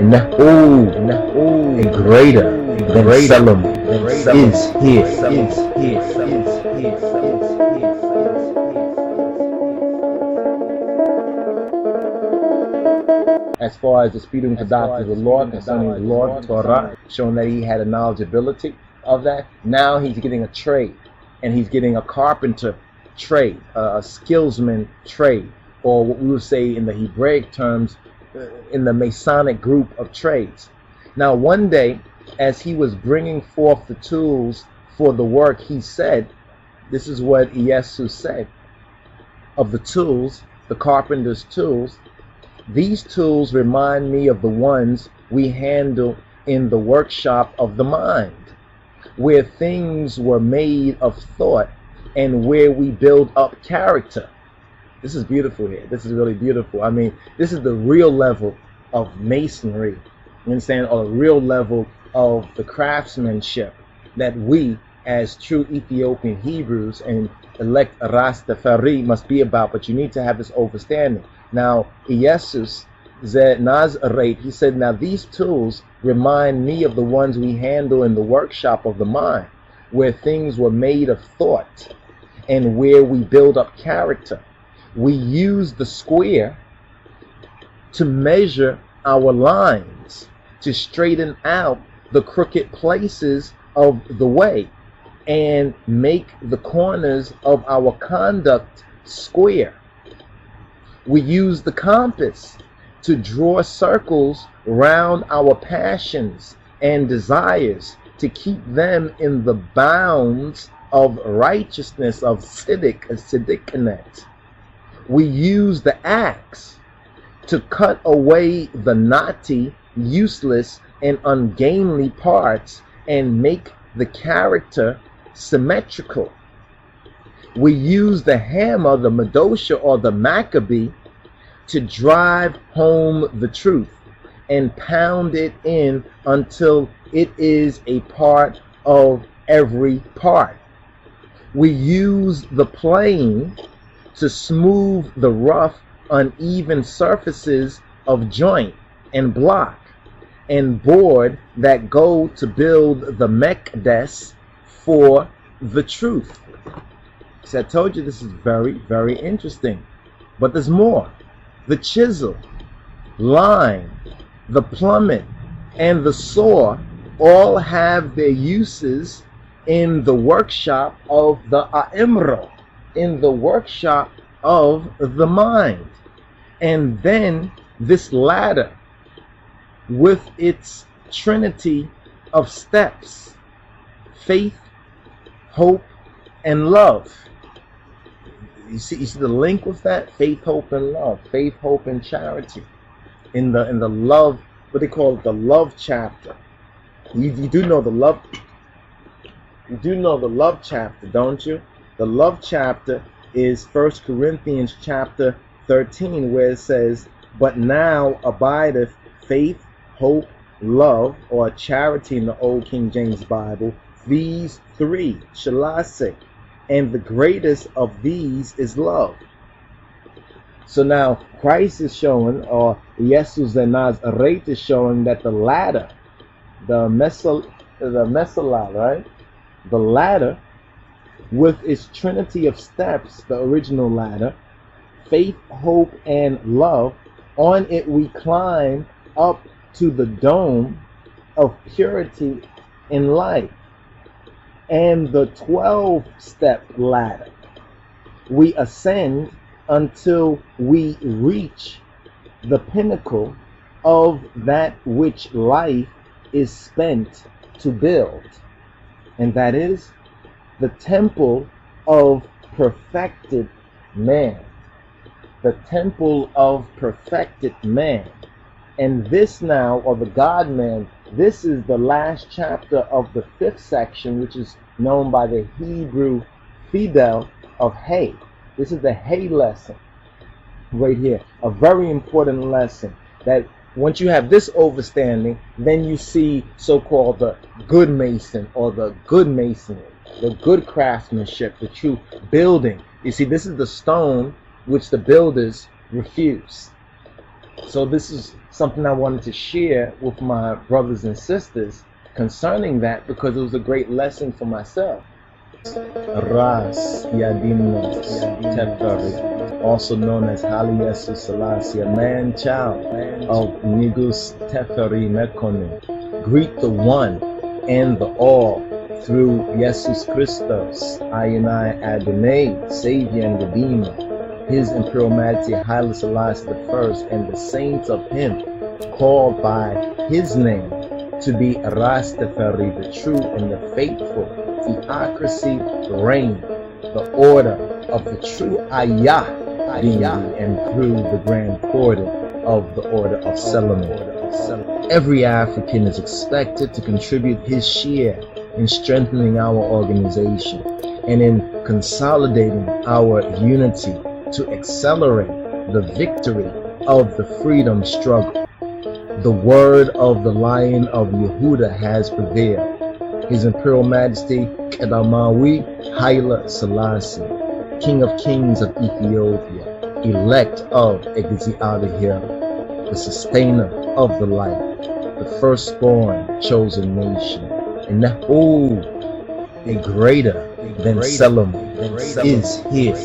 and greater than Solomon is here. As far as disputing the doctrines of the Lord concerning the Lord, Torah, showing that he had a knowledgeability of that. Now he's getting a trade, and he's getting a carpenter trade, a skillsman trade, or what we would say in the Hebraic terms, in the Masonic group of trades. Now one day, as he was bringing forth the tools for the work, he said, this is what Yesus said of the tools, the carpenter's tools: these tools remind me of the ones we handle in the workshop of the mind, where things were made of thought and where we build up character. This is beautiful here. This is really beautiful. I mean, this is the real level of masonry, you understand, or the real level of the craftsmanship that we as true Ethiopian Hebrews and elect rastafari must be about. But you need to have this understanding. Now, Yesus Negro, he said, now these tools remind me of the ones we handle in the workshop of the mind, where things were made of thought and where we build up character. We use the square to measure our lines, to straighten out the crooked places of the way, and make the corners of our conduct square. We use the compass to draw circles round our passions and desires, to keep them in the bounds of righteousness, of tzedekah. We use the axe to cut away the knotty, useless, and ungainly parts and make the character symmetrical. We use the hammer, the madosha or the maccabee, to drive home the truth and pound it in until it is a part of every part. We use the plane to smooth the rough, uneven surfaces of joint and block and board that go to build the maccabees for the truth. So I told you this is very, very interesting. But there's more. The chisel, line, the plummet, and the saw all have their uses in the workshop of the Aimro, in the workshop of the mind. And then this ladder with its trinity of steps: faith, hope, and love. You see the link with that? Faith, hope, and love. Faith, hope, and charity. In the love, what they call it, the love chapter. You do know the love. You do know the love chapter, don't you? The love chapter is 1 Corinthians chapter 13, where it says, "But now abideth faith, hope, love," or charity in the Old King James Bible. These three, selassie, and the greatest of these is love. So now Christ is showing, or Yesus Negro is showing, that the ladder, the mesala, right? The ladder with its trinity of steps, the original ladder, faith, hope, and love, on it we climb up to the dome of purity in life. And the 12-step ladder, we ascend until we reach the pinnacle of that which life is spent to build, and that is the temple of perfected man. The temple of perfected man. And this now, or the God-man, this is the last chapter of the 5th section, which is known by the Hebrew Fidel of Hay. This is the Hay lesson right here. A very important lesson, that once you have this understanding, then you see so-called the good mason, or the good masonry, the good craftsmanship, the true building. You see, this is the stone which the builders refuse. So this is something I wanted to share with my brothers and sisters concerning that, because it was a great lesson for myself. Ras Yadimnos Teferi, also known as Haile Yesus Selassie, a man-child of Nigus Teferi Mekonim. Greet the one and the all through Yesus Christos, Ayanai Adonai, Savior and Redeemer, His Imperial Majesty Haile Selassie I, and the saints of him, called by his name to be Rastafari, the true and the faithful, theocracy reign, the order of the true Ayah, and through the grand portal of the order of Solomon. Every African is expected to contribute his share in strengthening our organization and in consolidating our unity to accelerate the victory of the freedom struggle. The word of the Lion of Yehuda has prevailed. His Imperial Majesty Kedamawi Haile Selassie, King of Kings of Ethiopia, elect of Exalted, the sustainer of the light, the firstborn chosen nation, and Nehu, a greater than Solomon, is here.